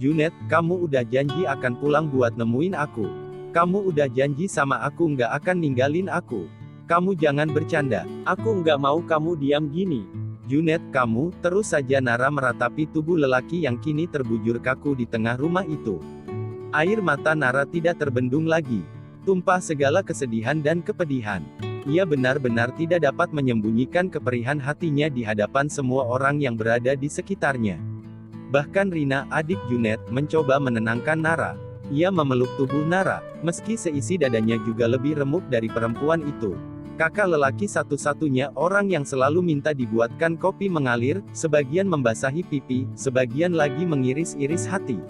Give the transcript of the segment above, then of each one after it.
Junet, kamu udah janji akan pulang buat nemuin aku. Kamu udah janji sama aku nggak akan ninggalin aku. Kamu jangan bercanda. Aku nggak mau kamu diam gini. Junet, kamu, terus saja Nara meratapi tubuh lelaki yang kini terbujur kaku di tengah rumah itu. Air mata Nara tidak terbendung lagi. Tumpah segala kesedihan dan kepedihan. Ia benar-benar tidak dapat menyembunyikan keperihan hatinya di hadapan semua orang yang berada di sekitarnya. Bahkan Rina, adik Junet, mencoba menenangkan Nara. Ia memeluk tubuh Nara, meski seisi dadanya juga lebih remuk dari perempuan itu. Kakak lelaki satu-satunya orang yang selalu minta dibuatkan kopi mengalir, sebagian membasahi pipi, sebagian lagi mengiris-iris hati.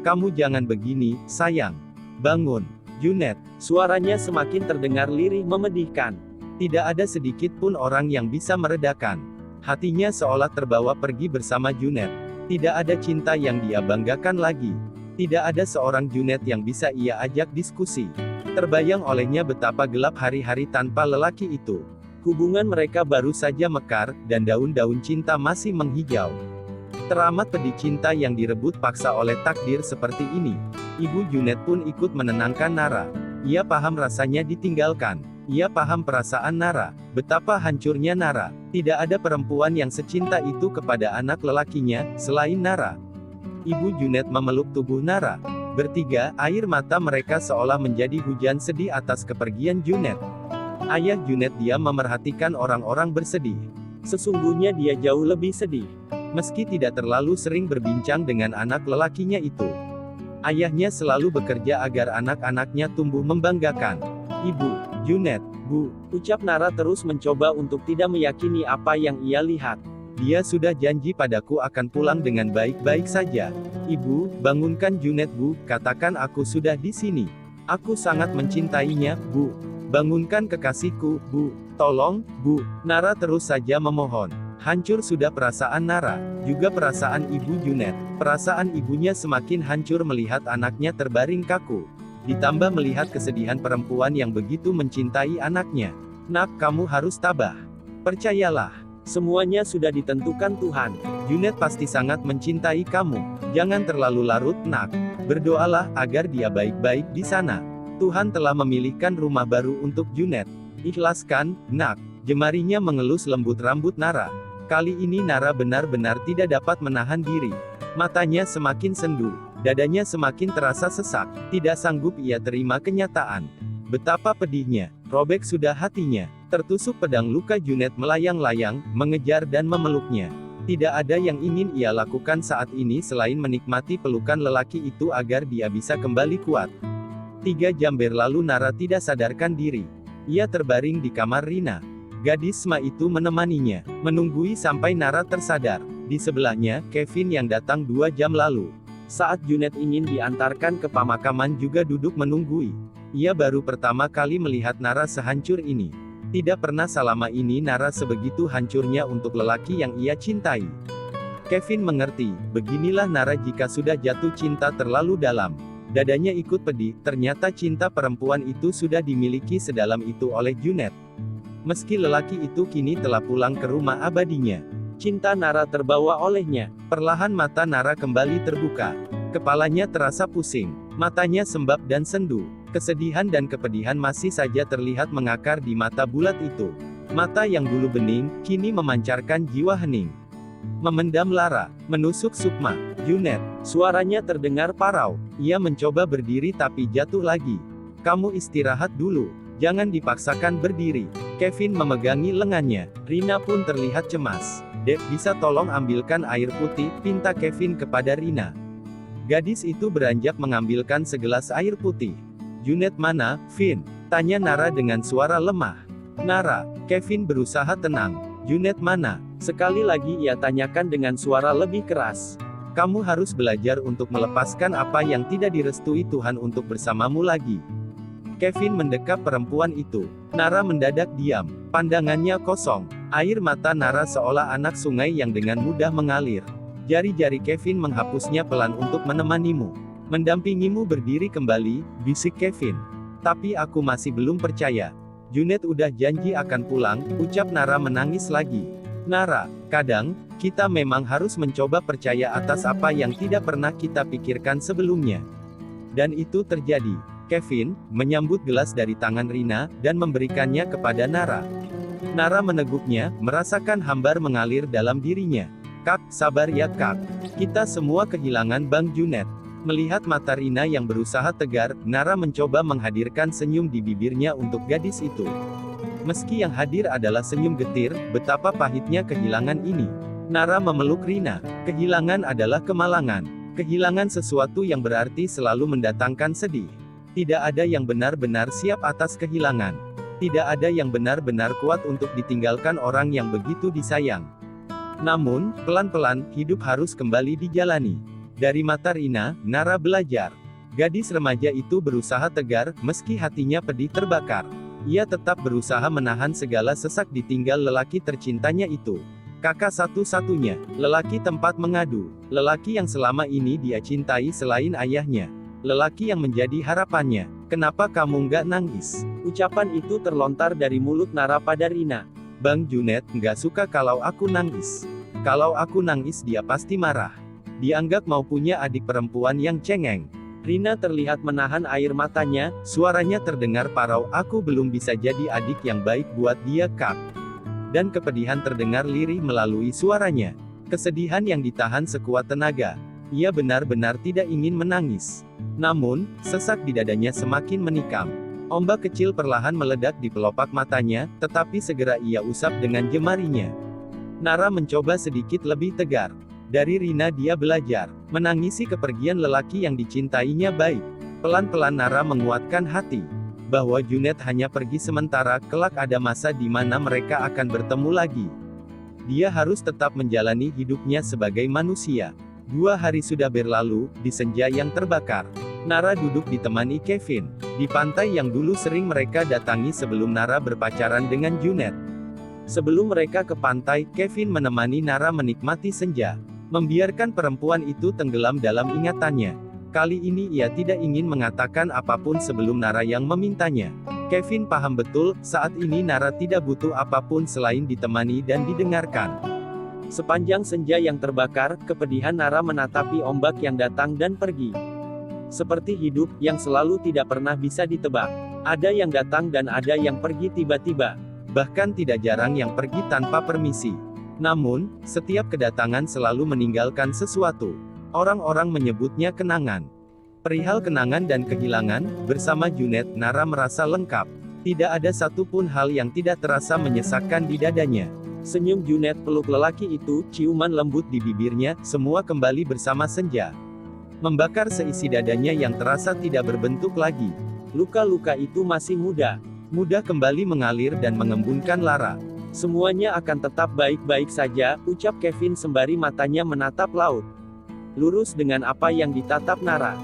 Kamu jangan begini, sayang. Bangun. Junet. Suaranya semakin terdengar lirih memedihkan. Tidak ada sedikit pun orang yang bisa meredakan. Hatinya seolah terbawa pergi bersama Junet. Tidak ada cinta yang dia banggakan lagi. Tidak ada seorang Junet yang bisa ia ajak diskusi. Terbayang olehnya betapa gelap hari-hari tanpa lelaki itu. Hubungan mereka baru saja mekar, dan daun-daun cinta masih menghijau. Teramat pedih cinta yang direbut paksa oleh takdir seperti ini. Ibu Junet pun ikut menenangkan Nara. Ia paham rasanya ditinggalkan. Ia paham perasaan Nara. Betapa hancurnya Nara. Tidak ada perempuan yang secinta itu kepada anak lelakinya, selain Nara. Ibu Junet memeluk tubuh Nara. Bertiga, air mata mereka seolah menjadi hujan sedih atas kepergian Junet. Ayah Junet diam memerhatikan orang-orang bersedih. Sesungguhnya dia jauh lebih sedih. Meski tidak terlalu sering berbincang dengan anak lelakinya itu. Ayahnya selalu bekerja agar anak-anaknya tumbuh membanggakan. Ibu, Junet, Bu, ucap Nara terus mencoba untuk tidak meyakini apa yang ia lihat. Dia sudah janji padaku akan pulang dengan baik-baik saja. Ibu, bangunkan Junet Bu, katakan aku sudah di sini. Aku sangat mencintainya, Bu. Bangunkan kekasihku, Bu. Tolong, Bu. Nara terus saja memohon. Hancur sudah perasaan Nara, juga perasaan Ibu Junet. Perasaan ibunya semakin hancur melihat anaknya terbaring kaku. Ditambah melihat kesedihan perempuan yang begitu mencintai anaknya. Nak, kamu harus tabah. Percayalah. Semuanya sudah ditentukan Tuhan. Junet pasti sangat mencintai kamu. Jangan terlalu larut, nak. Berdoalah agar dia baik-baik di sana. Tuhan telah memilihkan rumah baru untuk Junet. Ikhlaskan, nak. Jemarinya mengelus lembut rambut Nara. Kali ini Nara benar-benar tidak dapat menahan diri. Matanya semakin sendu. Dadanya semakin terasa sesak. Tidak sanggup ia terima kenyataan. Betapa pedihnya. Robek sudah hatinya. Tertusuk pedang luka Junet melayang-layang, mengejar dan memeluknya. Tidak ada yang ingin ia lakukan saat ini selain menikmati pelukan lelaki itu agar dia bisa kembali kuat. 3 jam berlalu Nara tidak sadarkan diri. Ia terbaring di kamar Rina. Gadis Ma itu menemaninya, menunggui sampai Nara tersadar. Di sebelahnya, Kevin yang datang 2 jam lalu. Saat Junet ingin diantarkan ke pemakaman juga duduk menunggui. Ia baru pertama kali melihat Nara sehancur ini. Tidak pernah selama ini Nara sebegitu hancurnya untuk lelaki yang ia cintai. Kevin mengerti, beginilah Nara jika sudah jatuh cinta terlalu dalam. Dadanya ikut pedih, ternyata cinta perempuan itu sudah dimiliki sedalam itu oleh Junet. Meski lelaki itu kini telah pulang ke rumah abadinya. Cinta Nara terbawa olehnya. Perlahan mata Nara kembali terbuka. Kepalanya terasa pusing. Matanya sembab dan sendu. Kesedihan dan kepedihan masih saja terlihat mengakar di mata bulat itu. Mata yang dulu bening, kini memancarkan jiwa hening. Memendam lara, menusuk sukma. Junet, suaranya terdengar parau. Ia mencoba berdiri tapi jatuh lagi. Kamu istirahat dulu. Jangan dipaksakan berdiri. Kevin memegangi lengannya. Rina pun terlihat cemas. Dek, bisa tolong ambilkan air putih, pinta Kevin kepada Rina. Gadis itu beranjak mengambilkan segelas air putih. Junet mana, Vin? Tanya Nara dengan suara lemah. Nara, Kevin berusaha tenang. Junet mana? Sekali lagi ia tanyakan dengan suara lebih keras. Kamu harus belajar untuk melepaskan apa yang tidak direstui Tuhan untuk bersamamu lagi. Kevin mendekap perempuan itu. Nara mendadak diam. Pandangannya kosong. Air mata Nara seolah anak sungai yang dengan mudah mengalir. Jari-jari Kevin menghapusnya pelan untuk menemanimu. Mendampingimu berdiri kembali, bisik Kevin. Tapi aku masih belum percaya. Junet udah janji akan pulang, ucap Nara menangis lagi. Nara, kadang, kita memang harus mencoba percaya atas apa yang tidak pernah kita pikirkan sebelumnya. Dan itu terjadi. Kevin menyambut gelas dari tangan Rina, dan memberikannya kepada Nara. Nara meneguknya, merasakan hambar mengalir dalam dirinya. Kak, sabar ya Kak. Kita semua kehilangan Bang Junet. Melihat mata Rina yang berusaha tegar, Nara mencoba menghadirkan senyum di bibirnya untuk gadis itu. Meski yang hadir adalah senyum getir, betapa pahitnya kehilangan ini. Nara memeluk Rina. Kehilangan adalah kemalangan. Kehilangan sesuatu yang berarti selalu mendatangkan sedih. Tidak ada yang benar-benar siap atas kehilangan. Tidak ada yang benar-benar kuat untuk ditinggalkan orang yang begitu disayang. Namun, pelan-pelan, hidup harus kembali dijalani. Dari mata Rina, Nara belajar. Gadis remaja itu berusaha tegar, meski hatinya pedih terbakar. Ia tetap berusaha menahan segala sesak ditinggal lelaki tercintanya itu. Kakak satu-satunya, lelaki tempat mengadu, lelaki yang selama ini dia cintai selain ayahnya. Lelaki yang menjadi harapannya. Kenapa kamu nggak nangis? Ucapan itu terlontar dari mulut Nara pada Rina. Bang Junet nggak suka kalau aku nangis. Kalau aku nangis dia pasti marah. Dianggap mau punya adik perempuan yang cengeng. Rina terlihat menahan air matanya, Suaranya terdengar parau, aku belum bisa jadi adik yang baik buat dia Kak. Dan kepedihan terdengar lirih melalui suaranya. Kesedihan yang ditahan sekuat tenaga. Ia benar-benar tidak ingin menangis. Namun, sesak di dadanya semakin menikam. Ombak kecil perlahan meledak di pelopak matanya, tetapi segera ia usap dengan jemarinya. Nara mencoba sedikit lebih tegar. Dari Rina dia belajar menangisi kepergian lelaki yang dicintainya baik. Pelan-pelan Nara menguatkan hati bahwa Junet hanya pergi sementara, kelak ada masa di mana mereka akan bertemu lagi. Dia harus tetap menjalani hidupnya sebagai manusia. 2 hari sudah berlalu, di senja yang terbakar. Nara duduk ditemani Kevin, di pantai yang dulu sering mereka datangi sebelum Nara berpacaran dengan Junet. Sebelum mereka ke pantai, Kevin menemani Nara menikmati senja. Membiarkan perempuan itu tenggelam dalam ingatannya. Kali ini ia tidak ingin mengatakan apapun sebelum Nara yang memintanya. Kevin paham betul, saat ini Nara tidak butuh apapun selain ditemani dan didengarkan. sepanjang senja yang terbakar, kepedihan Nara menatapi ombak yang datang dan pergi. Seperti hidup, yang selalu tidak pernah bisa ditebak. Ada yang datang dan ada yang pergi tiba-tiba. Bahkan tidak jarang yang pergi tanpa permisi. Namun, setiap kedatangan selalu meninggalkan sesuatu. Orang-orang menyebutnya kenangan. Perihal kenangan dan kehilangan, bersama Junet, Nara merasa lengkap. Tidak ada satupun hal yang tidak terasa menyesakkan di dadanya. Senyum Junet peluk lelaki itu, ciuman lembut di bibirnya, semua kembali bersama senja. Membakar seisi dadanya yang terasa tidak berbentuk lagi. Luka-luka itu masih muda. Mudah kembali mengalir dan mengembunkan lara. Semuanya akan tetap baik-baik saja, ucap Kevin sembari matanya menatap laut. Lurus dengan apa yang ditatap Nara.